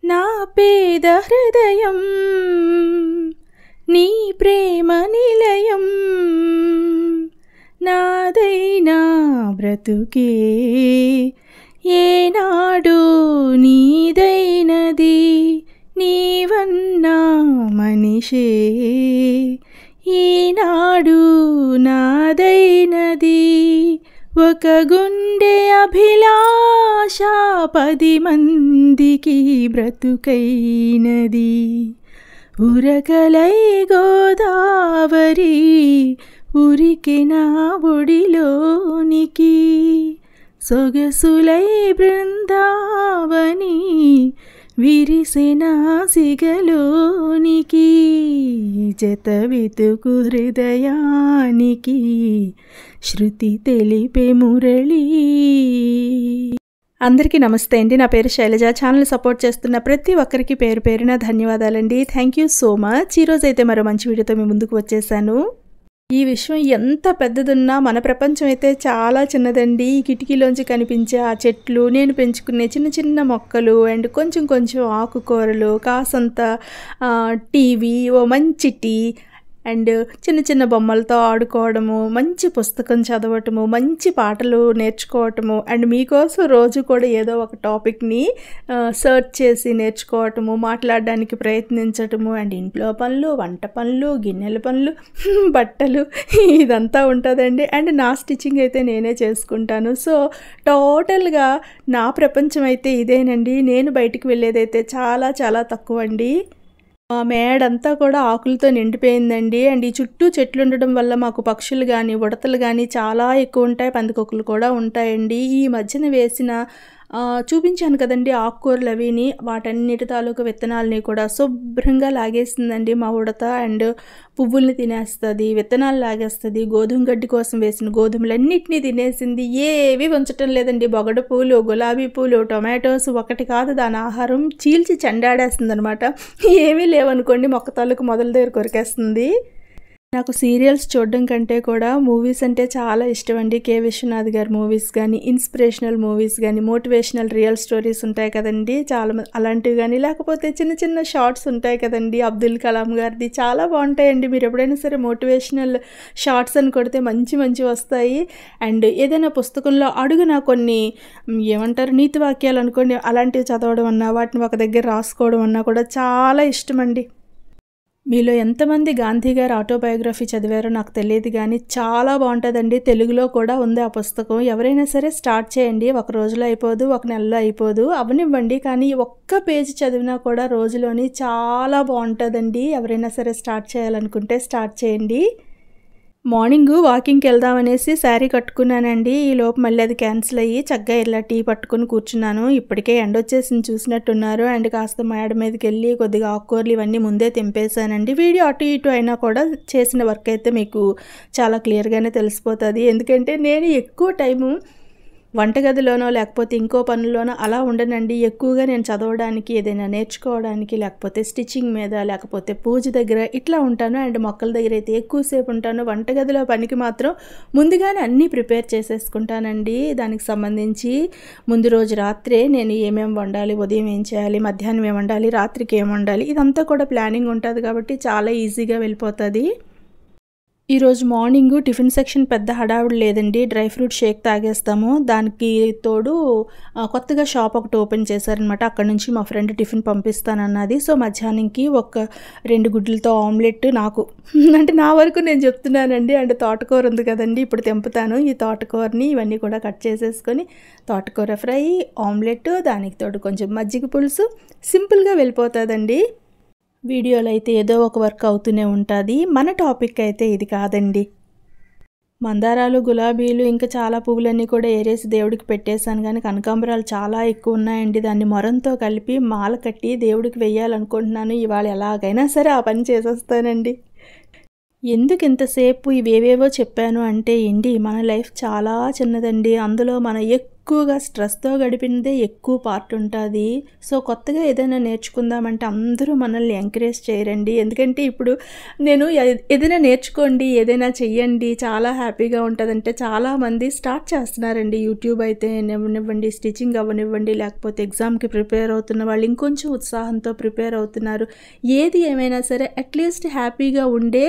నా పేద హృదయం నీ ప్రేమ నిలయం నాదైనా బ్రతుకే ఏనాడు నీదైనది నీవన్నా మనిషే ఈనాడు నాదైనది ఒక గుండె అభిలాష 10 మందికి బ్రతుకైనది ఉరకలై గోదావరి ఉరికిన ఒడిలోనికి సొగసులై బృందావని విరిసిన సిగలోనికి జత వెతుకు హృదయానికి శృతి తెలిపే మురళి. అందరికీ నమస్తే అండి. నా పేరు శైలజ. ఛానల్ సపోర్ట్ చేస్తున్న ప్రతి ఒక్కరికి పేరు పేరున ధన్యవాదాలండి. Thank you so much. ఈరోజైతే మరో మంచి వీడియోతో మీ ముందుకు వచ్చేసాను. ఈ విశ్వం ఎంత పెద్దదున్నా మన ప్రపంచం అయితే చాలా చిన్నదండి. ఈ కిటికీలోంచి కనిపించే ఆ చెట్లు, నేను పెంచుకునే చిన్న చిన్న మొక్కలు అండ్ కొంచెం కొంచెం ఆకుకూరలు, కాసంత టీవీ, ఓ మంచి టీ అండ్ చిన్న చిన్న బొమ్మలతో ఆడుకోవడము, మంచి పుస్తకం చదవటము, మంచి పాటలు నేర్చుకోవటము అండ్ మీకోసం రోజు కూడా ఏదో ఒక టాపిక్ని సర్చ్ చేసి నేర్చుకోవటము, మాట్లాడడానికి ప్రయత్నించటము అండ్ ఇంట్లో పనులు, వంట పనులు, గిన్నెల పనులు, బట్టలు ఇదంతా ఉంటుందండి. అండ్ నా స్టిచ్చింగ్ అయితే నేనే చేసుకుంటాను. సో టోటల్గా నా ప్రపంచం అయితే ఇదేనండి. నేను బయటికి వెళ్ళేదైతే చాలా చాలా తక్కువ అండి. మా మేడంతా కూడా ఆకులతో నిండిపోయిందండి. అండ్ ఈ చుట్టూ చెట్లు ఉండడం వల్ల మాకు పక్షులు కానీ ఉడతలు కానీ చాలా ఎక్కువ ఉంటాయి, పందికొక్కులు కూడా ఉంటాయండి. ఈ మధ్యన వేసిన చూపించాను కదండి ఆకుకూరలు అవిని, వాటన్నిటి తాలూకు విత్తనాలని కూడా శుభ్రంగా లాగేస్తుందండి మా ఉడత. అండ్ పువ్వుల్ని తినేస్తుంది, విత్తనాలు లాగేస్తుంది, గోధుమ గడ్డి కోసం వేసిన గోధుమలన్నిటినీ తినేసింది. ఏవి ఉంచటం లేదండి. బొగడ పూలు, గులాబీ పూలు, టొమాటోస్ ఒకటి కాదు దాని ఆహారం చీల్చి చెండాడేస్తుంది అనమాట. ఏమీ లేవనుకోండి మొక్క తాలూకు మొదల దగ్గర కొరికేస్తుంది. నాకు సీరియల్స్ చూడడం కంటే కూడా మూవీస్ అంటే చాలా ఇష్టం అండి. కే విశ్వనాథ్ గారి మూవీస్ కానీ, ఇన్స్పిరేషనల్ మూవీస్ కానీ, మోటివేషనల్ రియల్ స్టోరీస్ ఉంటాయి కదండి చాలా అలాంటివి కానీ, లేకపోతే చిన్న చిన్న షార్ట్స్ ఉంటాయి కదండి అబ్దుల్ కలాం గారిది, చాలా బాగుంటాయండి. మీరు ఎప్పుడైనా సరే మోటివేషనల్ షార్ట్స్ అని కొడితే మంచి మంచి వస్తాయి. అండ్ ఏదైనా పుస్తకంలో అడుగున కొన్ని ఏమంటారు నీతి వాక్యాలు అనుకోండి, అలాంటివి చదవడం అన్నా, వాటిని ఒక దగ్గర రాసుకోవడం అన్నా కూడా చాలా ఇష్టం అండి. మీలో ఎంతమంది గాంధీ గారి ఆటోబయోగ్రఫీ చదివారో నాకు తెలియదు కానీ చాలా బాగుంటుందండి. తెలుగులో కూడా ఉంది ఆ పుస్తకం. ఎవరైనా సరే స్టార్ట్ చేయండి. ఒక రోజులో అయిపోదు, ఒక నెలలో అయిపోదు, అవనివ్వండి. కానీ ఒక్క పేజీ చదివినా కూడా రోజులోని చాలా బాగుంటుందండి. ఎవరైనా సరే స్టార్ట్ చేయాలనుకుంటే స్టార్ట్ చేయండి. మార్నింగ్ వాకింగ్కి వెళ్దామనేసి శారీ కట్టుకున్నానండి. ఈ లోపు మళ్ళీ అది క్యాన్సిల్ అయ్యి చక్కగా ఇలా టీ పట్టుకుని కూర్చున్నాను. ఇప్పటికే ఎండ వచ్చేసింది చూసినట్టున్నారు. అండ్ కాస్త మేడ మీదకి వెళ్ళి కొద్దిగా ఆకుకూరలు ఇవన్నీ ముందే తెంపేశానండి. వీడియో అటు ఇటు అయినా కూడా చేసిన వర్క్ అయితే మీకు చాలా క్లియర్గానే తెలిసిపోతుంది. ఎందుకంటే నేను ఎక్కువ టైము వంటగదిలోనో లేకపోతే ఇంకో పనుల్లోనో అలా ఉండనండి. ఎక్కువగా నేను చదవడానికి, ఏదైనా నేర్చుకోవడానికి, లేకపోతే స్టిచ్చింగ్ మీద, లేకపోతే పూజ దగ్గర ఇట్లా ఉంటాను. అండ్ మొక్కల దగ్గర అయితే ఎక్కువసేపు ఉంటాను. వంటగదిలో పనికి మాత్రం ముందుగానే అన్నీ ప్రిపేర్ చేసేసుకుంటానండి. దానికి సంబంధించి ముందు రోజు రాత్రే నేను ఏమేమి వండాలి, ఉదయం ఏం చేయాలి, మధ్యాహ్నం ఏం వండాలి, రాత్రికి ఏం వండాలి, ఇదంతా కూడా ప్లానింగ్ ఉంటుంది కాబట్టి చాలా ఈజీగా వెళ్ళిపోతుంది. ఈరోజు మార్నింగ్ టిఫిన్ సెక్షన్ పెద్ద హడావుడి లేదండి. డ్రై ఫ్రూట్ షేక్ తాగేస్తాము. దానికి తోడు కొత్తగా షాప్ ఒకటి ఓపెన్ చేశారనమాట. అక్కడ నుంచి మా ఫ్రెండ్ టిఫిన్ పంపిస్తానన్నది. సో మధ్యాహ్నంకి ఒక 2 గుడ్లతో ఆమ్లెట్ నాకు అంటే నా వరకు నేను చెప్తున్నానండి. అంటే తోటకూర ఉంది కదండి, ఇప్పుడు తెంపుతాను. ఈ తోటకూరని ఇవన్నీ కూడా కట్ చేసేసుకొని తోటకూర ఫ్రై, ఆమ్లెట్, దానికి తోడు కొంచెం మజ్జిగ పులుసు, సింపుల్గా వెళ్ళిపోతుందండి. వీడియోలో అయితే ఏదో ఒక వర్క్ అవుతూనే ఉంటుంది. మన టాపిక్ అయితే ఇది కాదండి. మందారాలు, గులాబీలు ఇంకా చాలా పువ్వులన్నీ కూడా ఏరేసి దేవుడికి పెట్టేశాను. కానీ కనకాంబరాలు చాలా ఎక్కువ ఉన్నాయండి. దాన్ని మొరంతో కలిపి మాల కట్టి దేవుడికి వెయ్యాలనుకుంటున్నాను. ఇవాళ ఎలాగైనా సరే ఆ పని చేసేస్తానండి. ఎందుకు ఇంతసేపు ఇవేవేవో చెప్పాను అంటే అండి, మన లైఫ్ చాలా చిన్నదండి. అందులో మనం ఎక్కువగా స్ట్రెస్తో గడిపినదే ఎక్కువ పార్ట్ ఉంటుంది. సో కొత్తగా ఏదైనా నేర్చుకుందామంటే అందరూ మనల్ని ఎంకరేజ్ చేయరండి. ఎందుకంటే ఇప్పుడు నేను ఏదైనా నేర్చుకోండి, ఏదైనా చెయ్యండి, చాలా హ్యాపీగా ఉంటుందంటే చాలామంది స్టార్ట్ చేస్తున్నారండి. యూట్యూబ్ అయితే నివ్వనివ్వండి, స్టిచ్చింగ్ అవ్వనివ్వండి, లేకపోతే ఎగ్జామ్కి ప్రిపేర్ అవుతున్న వాళ్ళు ఇంకొంచెం ఉత్సాహంతో ప్రిపేర్ అవుతున్నారు. ఏది ఏమైనా సరే అట్లీస్ట్ హ్యాపీగా ఉండే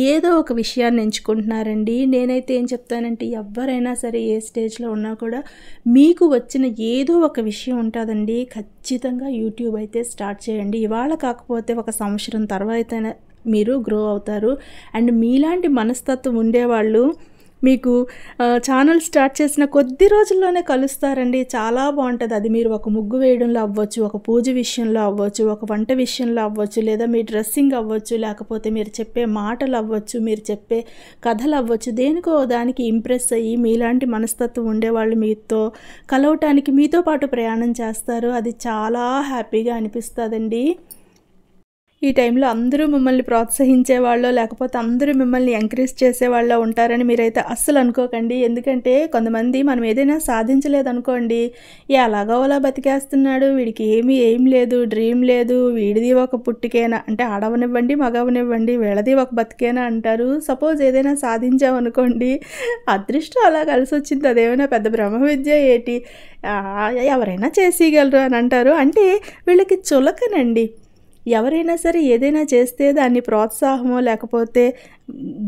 ఏదో ఒక విషయాన్ని ఎంచుకుంటున్నారండి. నేనైతే ఏం చెప్తానంటే ఎవరైనా సరే ఏ స్టేజ్లో ఉన్నా కూడా మీకు వచ్చిన ఏదో ఒక విషయం ఉంటుందండి, ఖచ్చితంగా యూట్యూబ్ అయితే స్టార్ట్ చేయండి. ఇవాళ కాకపోతే ఒక సంవత్సరం తర్వాత మీరు గ్రో అవుతారు. అండ్ మీలాంటి మనస్తత్వం ఉండేవాళ్ళు మీకు ఛానల్ స్టార్ట్ చేసిన కొద్ది రోజుల్లోనే కలుస్తారండి. చాలా బాగుంటుంది. అది మీరు ఒక ముగ్గు వేయడంలో అవ్వచ్చు, ఒక పూజ విషయంలో అవ్వచ్చు, ఒక వంట విషయంలో అవ్వచ్చు, లేదా మీ డ్రెస్సింగ్ అవ్వచ్చు, లేకపోతే మీరు చెప్పే మాటలు అవ్వచ్చు, మీరు చెప్పే కథలు అవ్వచ్చు. దేనికో దానికి ఇంప్రెస్ అయ్యి మీలాంటి మనస్తత్వం ఉండేవాళ్ళు మీతో కలవటానికి మీతో పాటు ప్రయాణం చేస్తారు. అది చాలా హ్యాపీగా అనిపిస్తుందండి. ఈ టైంలో అందరూ మిమ్మల్ని ప్రోత్సహించేవాళ్ళో లేకపోతే అందరూ మిమ్మల్ని ఎంకరేజ్ చేసేవాళ్ళో ఉంటారని మీరైతే అస్సలు అనుకోకండి. ఎందుకంటే కొంతమంది మనం ఏదైనా సాధించలేదనుకోండి, ఎలాగో అలా బతికేస్తున్నాడు, వీడికి ఏం లేదు, డ్రీమ్ లేదు, వీడిది ఒక పుట్టికేనా అంటే ఆడవనివ్వండి మగవనివ్వండి వీళ్ళది ఒక బతికేనా అంటారు. సపోజ్ ఏదైనా సాధించామనుకోండి, అదృష్టం అలా కలిసి వచ్చింది, అదేమైనా పెద్ద బ్రహ్మ విద్య ఏటి, ఎవరైనా చేసేయగలరు అని అంటారు. అంటే వీళ్ళకి చులకనండి. ఎవరైనా సరే ఏదైనా చేస్తే దాన్ని ప్రోత్సాహమో లేకపోతే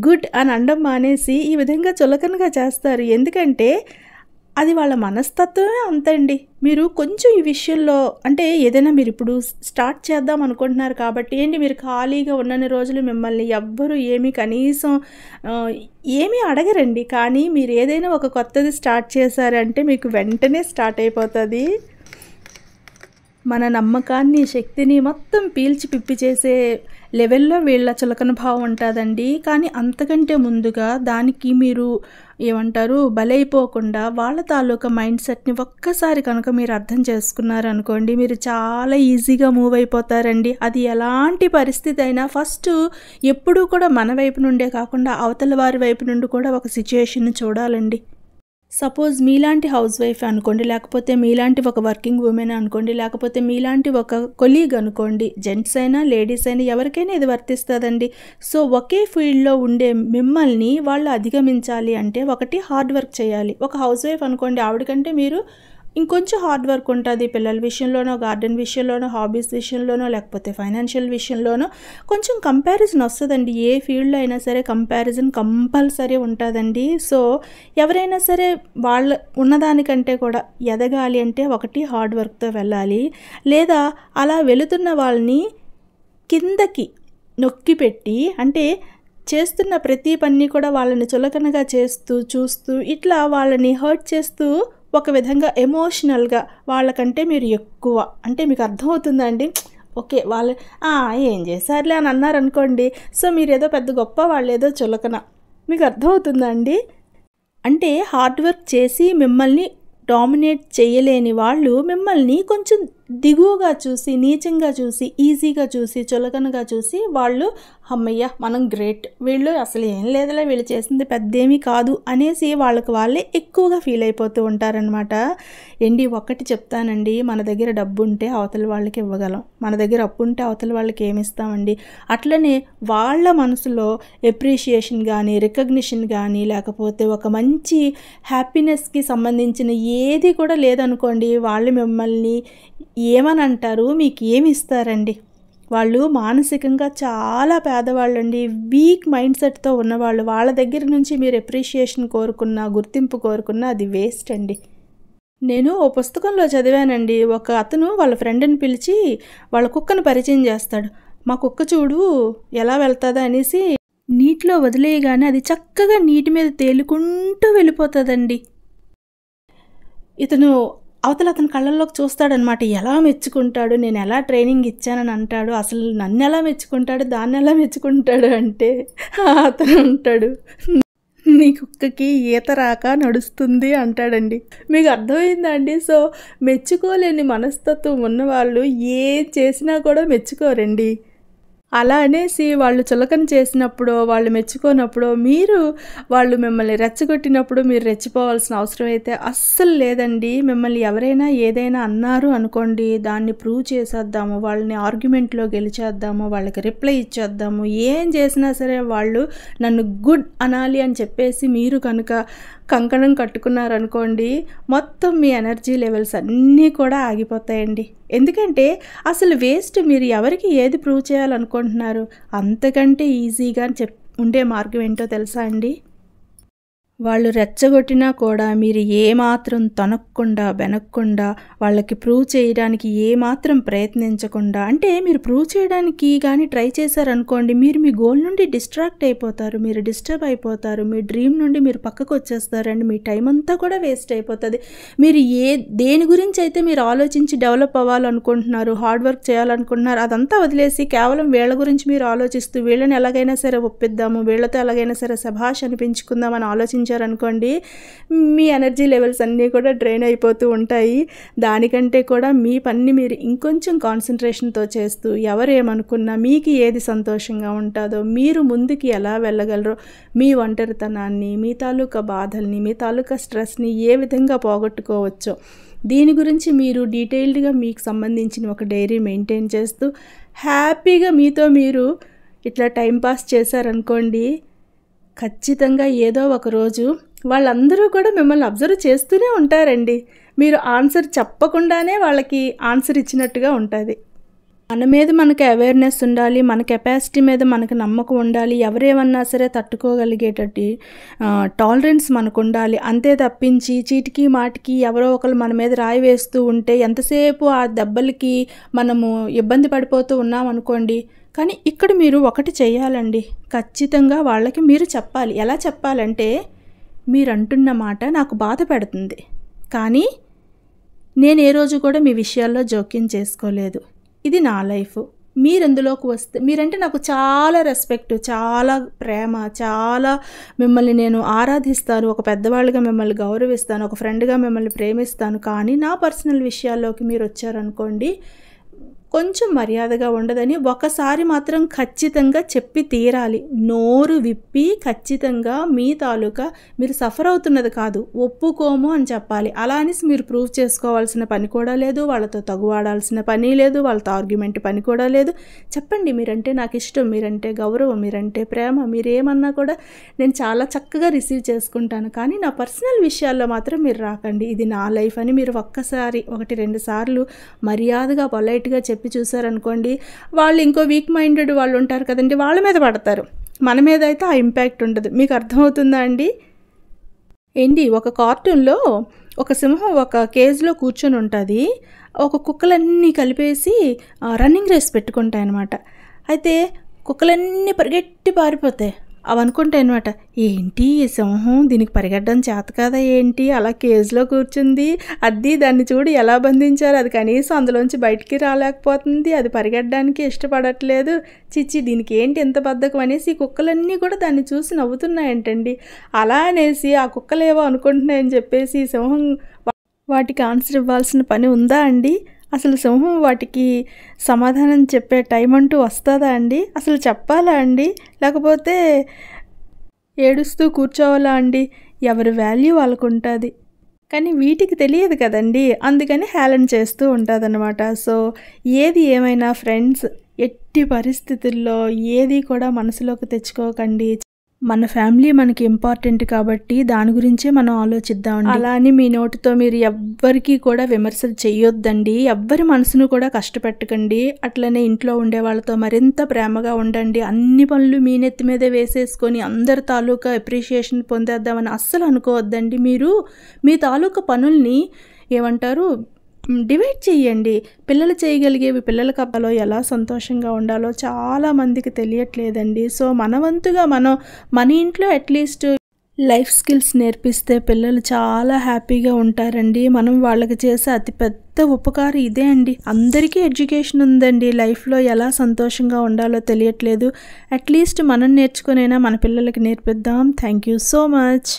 గుడ్ అని అనడం మానేసి ఈ విధంగా చులకనగా చేస్తారు. ఎందుకంటే అది వాళ్ళ మనస్తత్వమే అంతండి. మీరు కొంచెం ఈ విషయంలో అంటే ఏదైనా మీరు ఇప్పుడు స్టార్ట్ చేద్దాం అనుకుంటున్నారు కాబట్టి ఏంటి మీరు ఖాళీగా ఉన్నన్ని రోజులు మిమ్మల్ని ఎవ్వరూ కనీసం ఏమీ అడగరండి. కానీ మీరు ఏదైనా ఒక కొత్తది స్టార్ట్ చేశారంటే మీకు వెంటనే స్టార్ట్ అయిపోతుంది. మన నమ్మకాన్ని, శక్తిని మొత్తం పీల్చి పిప్పి చేసే లెవెల్లో వీళ్ళ చులకన భావం ఉంటుందండి. కానీ అంతకంటే ముందుగా దానికి మీరు బలైపోకుండా వాళ్ళ తాలూకా మైండ్ సెట్ని ఒక్కసారి కనుక మీరు అర్థం చేసుకున్నారనుకోండి, మీరు చాలా ఈజీగా మూవ్ అయిపోతారండి. అది ఎలాంటి పరిస్థితి అయినా ఫస్ట్ ఎప్పుడూ కూడా మన వైపు నుండే కాకుండా అవతల వారి వైపు నుండి కూడా ఒక సిచ్యుయేషన్ని చూడాలండి. సపోజ్ మీలాంటి హౌస్ వైఫ్ అనుకోండి, లేకపోతే మీలాంటి ఒక వర్కింగ్ ఉమెన్ అనుకోండి, లేకపోతే మీలాంటి ఒక కొలీగ్ అనుకోండి, జెంట్స్ అయినా లేడీస్ అయినా ఎవరికైనా ఇది వర్తిస్తుందండి. సో ఒకే ఫీల్డ్లో ఉండే మిమ్మల్ని వాళ్ళు అధిగమించాలి అంటే ఒకటి హార్డ్ వర్క్ చేయాలి. ఒక హౌస్ వైఫ్ అనుకోండి, ఆవిడకంటే మీరు ఇంకొంచెం హార్డ్ వర్క్ ఉంటుంది. పిల్లల విషయంలోనో, గార్డెన్ విషయంలోనో, హాబీస్ విషయంలోనో, లేకపోతే ఫైనాన్షియల్ విషయంలోనో కొంచెం కంపారిజన్ వస్తుందండి. ఏ ఫీల్డ్లో అయినా సరే కంపారిజన్ కంపల్సరీ ఉంటుందండి. సో ఎవరైనా సరే వాళ్ళ ఉన్నదానికంటే కూడా ఎదగాలి అంటే ఒకటి హార్డ్ వర్క్తో వెళ్ళాలి, లేదా అలా వెళుతున్న వాళ్ళని కిందకి నొక్కి పెట్టి అంటే చేస్తున్న ప్రతి పని కూడా వాళ్ళని చులకనగా చేస్తూ చూస్తూ ఇట్లా వాళ్ళని హర్ట్ చేస్తూ ఒక విధంగా ఎమోషనల్గా వాళ్ళకంటే మీరు ఎక్కువ అంటే మీకు అర్థమవుతుందండి. ఓకే వాళ్ళు ఏం చేశారులే అని అన్నారనుకోండి, సో మీరు ఏదో పెద్ద గొప్ప, వాళ్ళు ఏదో చులకన. మీకు అర్థమవుతుందండి. అంటే హార్డ్ వర్క్ చేసి మిమ్మల్ని డామినేట్ చేయలేని వాళ్ళు మిమ్మల్ని కొంచెం దిగువగా చూసి, నీచంగా చూసి, ఈజీగా చూసి, చులకనగా చూసి వాళ్ళు అమ్మయ్య మనం గ్రేట్, వీళ్ళు అసలు ఏం లేదులే, వీళ్ళు చేసింది పెద్దేమీ కాదు అనేసి వాళ్ళకి వాళ్ళే ఎక్కువగా ఫీల్ అయిపోతూ ఉంటారనమాట. ఒక్కటి చెప్తానండి, మన దగ్గర డబ్బు ఉంటే అవతల వాళ్ళకి ఇవ్వగలం, మన దగ్గర అప్పు ఉంటే అవతల వాళ్ళకి ఏమిస్తామండి. అట్లనే వాళ్ళ మనసులో ఎప్రిషియేషన్ కానీ, రికగ్నిషన్ కానీ, లేకపోతే ఒక మంచి హ్యాపీనెస్కి సంబంధించిన ఏది కూడా లేదనుకోండి, వాళ్ళు మిమ్మల్ని ఏమని అంటారు, మీకు ఏమి ఇస్తారండి. వాళ్ళు మానసికంగా చాలా పేదవాళ్ళండి, వీక్ మైండ్ సెట్తో ఉన్నవాళ్ళు. వాళ్ళ దగ్గర నుంచి మీరు ఎప్రిషియేషన్ కోరుకున్నా, గుర్తింపు కోరుకున్నా అది వేస్ట్ అండి. నేను ఓ పుస్తకంలో చదివానండి, ఒక అతను వాళ్ళ ఫ్రెండ్ని పిలిచి వాళ్ళ కుక్కను పరిచయం చేస్తాడు. మా కుక్క చూడు ఎలా వెళ్తుందా అనేసి నీటిలో వదిలేయగానే అది చక్కగా నీటి మీద తేలుకుంటూ వెళ్ళిపోతుందండి. అతను కళ్ళల్లోకి చూస్తాడనమాట, ఎలా మెచ్చుకుంటాడు, నేను ఎలా ట్రైనింగ్ ఇచ్చానని అంటాడు, అసలు నన్ను ఎలా మెచ్చుకుంటాడు, దాన్ని ఎలా మెచ్చుకుంటాడు అంటే అతను అంటాడు, నీ కుక్కకి ఈత రాక నడుస్తుంది అంటాడండి. మీకు అర్థమైందా అండి? సో మెచ్చుకోలేని మనస్తత్వం ఉన్నవాళ్ళు ఏ చేసినా కూడా మెచ్చుకోరండి. అలా అనేసి వాళ్ళు చులకన చేసినప్పుడో, వాళ్ళు మెచ్చుకోనప్పుడో, వాళ్ళు మిమ్మల్ని రెచ్చగొట్టినప్పుడు మీరు రెచ్చిపోవాల్సిన అవసరం అయితే అస్సలు లేదండి. మిమ్మల్ని ఎవరైనా ఏదైనా అన్నారు అనుకోండి, దాన్ని ప్రూవ్ చేసేద్దాము, వాళ్ళని ఆర్గ్యుమెంట్లో గెలిచేద్దాము, వాళ్ళకి రిప్లై ఇచ్చేద్దాము. ఏం చేసినా సరే వాళ్ళు నన్ను గుడ్ అనాలి అని చెప్పేసి మీరు కనుక కంకణం కట్టుకున్నారనుకోండి, మొత్తం మీ ఎనర్జీ లెవెల్స్ అన్నీ కూడా ఆగిపోతాయండి. ఎందుకంటే అసలు వేస్ట్. మీరు ఎవరికి ఏది ప్రూవ్ చేయాలనుకుంటున్నారు? అంతకంటే ఈజీగా ఉండే మార్గం ఏంటో తెలుసా అండి? వాళ్ళు రెచ్చగొట్టినా కూడా మీరు ఏమాత్రం తొనక్కుండా బెనక్కుండా వాళ్ళకి ప్రూవ్ చేయడానికి ఏమాత్రం ప్రయత్నించకుండా, అంటే మీరు ప్రూవ్ చేయడానికి కానీ ట్రై చేశారనుకోండి, మీరు మీ గోల్ నుండి డిస్ట్రాక్ట్ అయిపోతారు, మీరు డిస్టర్బ్ అయిపోతారు, మీ డ్రీమ్ నుండి మీరు పక్కకు వచ్చేస్తారండి. మీ టైం అంతా కూడా వేస్ట్ అయిపోతుంది. మీరు దేని గురించి అయితే మీరు ఆలోచించి డెవలప్ అవ్వాలనుకుంటున్నారు, హార్డ్ వర్క్ చేయాలనుకుంటున్నారు, అదంతా వదిలేసి కేవలం వీళ్ళ గురించి మీరు ఆలోచిస్తూ వీళ్ళని ఎలాగైనా సరే ఒప్పిద్దాము, వీళ్ళతో ఎలాగైనా సరే శభాష్ అనిపించుకుందామని ఆలోచించారనుకోండి, మీ ఎనర్జీ లెవెల్స్ అన్నీ కూడా డ్రైన్ అయిపోతూ ఉంటాయి. దానికంటే కూడా మీ పని మీరు ఇంకొంచెం కాన్సన్ట్రేషన్తో చేస్తూ ఎవరేమనుకున్నా మీకు ఏది సంతోషంగా ఉంటుందో, మీరు ముందుకి ఎలా వెళ్ళగలరో, మీ ఒంటరితనాన్ని, మీ తాలూకా బాధల్ని, మీ తాలూకా స్ట్రెస్ని ఏ విధంగా పోగొట్టుకోవచ్చో దీని గురించి మీరు డీటెయిల్డ్గా మీకు సంబంధించిన ఒక డైరీ మెయింటైన్ చేస్తూ హ్యాపీగా మీతో మీరు ఇట్లా టైంపాస్ చేశారనుకోండి, ఖచ్చితంగా ఏదో ఒక రోజు వాళ్ళందరూ కూడా మిమ్మల్ని అబ్జర్వ్ చేస్తూనే ఉంటారండి. మీరు ఆన్సర్ చెప్పకుండానే వాళ్ళకి ఆన్సర్ ఇచ్చినట్టుగా ఉంటుంది. మన మీద మనకు అవేర్నెస్ ఉండాలి, మన కెపాసిటీ మీద మనకు నమ్మకం ఉండాలి, ఎవరేమన్నా సరే తట్టుకోగలిగేటట్టు టాలరెన్స్ మనకు ఉండాలి. అంతే తప్పించి చీటికి మాటికి ఎవరో ఒకరు మన మీద రాయి వేస్తూ ఉంటే ఎంతసేపు ఆ దెబ్బలకి మనము ఇబ్బంది పడిపోతూ ఉన్నాం అనుకోండి. కానీ ఇక్కడ మీరు ఒకటి చేయాలండి, ఖచ్చితంగా వాళ్ళకి మీరు చెప్పాలి. ఎలా చెప్పాలంటే, మీరు అంటున్న మాట నాకు బాధ పెడుతుంది, కానీ నేను ఏ రోజు కూడా మీ విషయాల్లో జోక్యం చేసుకోలేదు, ఇది నా లైఫ్. మీరు ఎందులోకి వస్తే, మీరంటే నాకు చాలా రెస్పెక్ట్, చాలా ప్రేమ, చాలా మిమ్మల్ని నేను ఆరాధిస్తాను, ఒక పెద్దవాళ్ళుగా మిమ్మల్ని గౌరవిస్తాను, ఒక ఫ్రెండ్గా మిమ్మల్ని ప్రేమిస్తాను. కానీ నా పర్సనల్ విషయాల్లోకి మీరు వచ్చారనుకోండి, కొంచెం మర్యాదగా ఉండదని ఒకసారి మాత్రం ఖచ్చితంగా చెప్పి తీరాలి. నోరు విప్పి ఖచ్చితంగా మీ తాలూకా మీరు సఫర్ అవుతున్నది కాదు, ఒప్పుకోము అని చెప్పాలి. అలా అనేసి మీరు ప్రూవ్ చేసుకోవాల్సిన పని కూడా లేదు, వాళ్ళతో తగువాడాల్సిన పని లేదు, వాళ్ళతో ఆర్గ్యుమెంట్ పని కూడా లేదు. చెప్పండి, మీరంటే నాకు ఇష్టం, మీరంటే గౌరవం, మీరంటే ప్రేమ, మీరేమన్నా కూడా నేను చాలా చక్కగా రిసీవ్ చేసుకుంటాను, కానీ నా పర్సనల్ విషయాల్లో మాత్రం మీరు రాకండి, ఇది నా లైఫ్ అని మీరు ఒక్కసారి 1-2 సార్లు మర్యాదగా పొలైట్గా చెప్పి చూసారనుకోండి, వాళ్ళు ఇంకో వీక్ మైండెడ్ వాళ్ళు ఉంటారు కదండి, వాళ్ళ మీద పడతారు. మన మీద అయితే ఆ ఇంపాక్ట్ ఉండదు. మీకు అర్థమవుతుందా అండి? ఒక కార్టూన్లో ఒక సింహం ఒక కేజ్లో కూర్చొని ఉంటుంది, ఒక కుక్కలన్నీ కలిపేసి రన్నింగ్ రేస్ పెట్టుకుంటాయి అన్నమాట. అయితే కుక్కలన్నీ పరిగెట్టి పారిపోతాయి. అవి అనుకుంటాయి అనమాట, ఏంటి ఈ సింహం, దీనికి పరిగెట్టడం చేత కదా ఏంటి, అలా కేజ్లో కూర్చుంది, దాన్ని చూడు ఎలా బంధించారు, అది కనీసం అందులోంచి బయటికి రాలేకపోతుంది, అది పరిగెట్టడానికి ఇష్టపడట్లేదు, చిచ్చి దీనికి ఏంటి ఎంత బద్ధకం అనేసి ఈ కుక్కలన్నీ కూడా దాన్ని చూసి నవ్వుతున్నాయంటండి. అలా అనేసి ఆ కుక్కలేవో అనుకుంటున్నాయని చెప్పేసి ఈ సింహం వాటికి ఆన్సర్ ఇవ్వాల్సిన పని ఉందా అండి? అసలు సింహం వాటికి సమాధానం చెప్పే టైం అంటూ వస్తుందా అండి? అసలు చెప్పాలా అండి? లేకపోతే ఏడుస్తూ కూర్చోవాలా అండి? ఎవరి వాల్యూ వాళ్ళకు ఉంటుంది, కానీ వీటికి తెలియదు కదండి, అందుకని హేళన చేస్తూ ఉంటుందన్నమాట. సో ఏది ఏమైనా ఫ్రెండ్స్, ఎట్టి పరిస్థితుల్లో ఏది కూడా మనసులోకి తెచ్చుకోకండి. మన ఫ్యామిలీ మనకి ఇంపార్టెంట్ కాబట్టి దాని గురించే మనం ఆలోచిద్దామండి. అలా అని మీ నోటితో మీరు ఎవ్వరికీ కూడా విమర్శలు చేయొద్దండి, ఎవ్వరి మనసును కూడా కష్టపెట్టకండి. అట్లనే ఇంట్లో ఉండే వాళ్ళతో మరింత ప్రేమగా ఉండండి. అన్ని పనులు మీ నెత్తి మీదే వేసేసుకొని అందరి తాలూకా అప్రిషియేషన్ పొందేద్దామని అస్సలు అనుకోవద్దండి. మీరు మీ తాలూకా పనుల్ని డివైడ్ చేయండి. పిల్లలు చేయగలిగేవి పిల్లలకి అబ్బాలో ఎలా సంతోషంగా ఉండాలో చాలామందికి తెలియట్లేదండి. సో మన వంతుగా మన ఇంట్లో అట్లీస్ట్ లైఫ్ స్కిల్స్ నేర్పిస్తే పిల్లలు చాలా హ్యాపీగా ఉంటారండి. మనం వాళ్ళకి చేసే అతిపెద్ద ఉపకారం ఇదే అండి. అందరికీ ఎడ్యుకేషన్ ఉందండి, లైఫ్లో ఎలా సంతోషంగా ఉండాలో తెలియట్లేదు. అట్లీస్ట్ మనం నేర్చుకునైనా మన పిల్లలకి నేర్పిద్దాం. Thank you so much.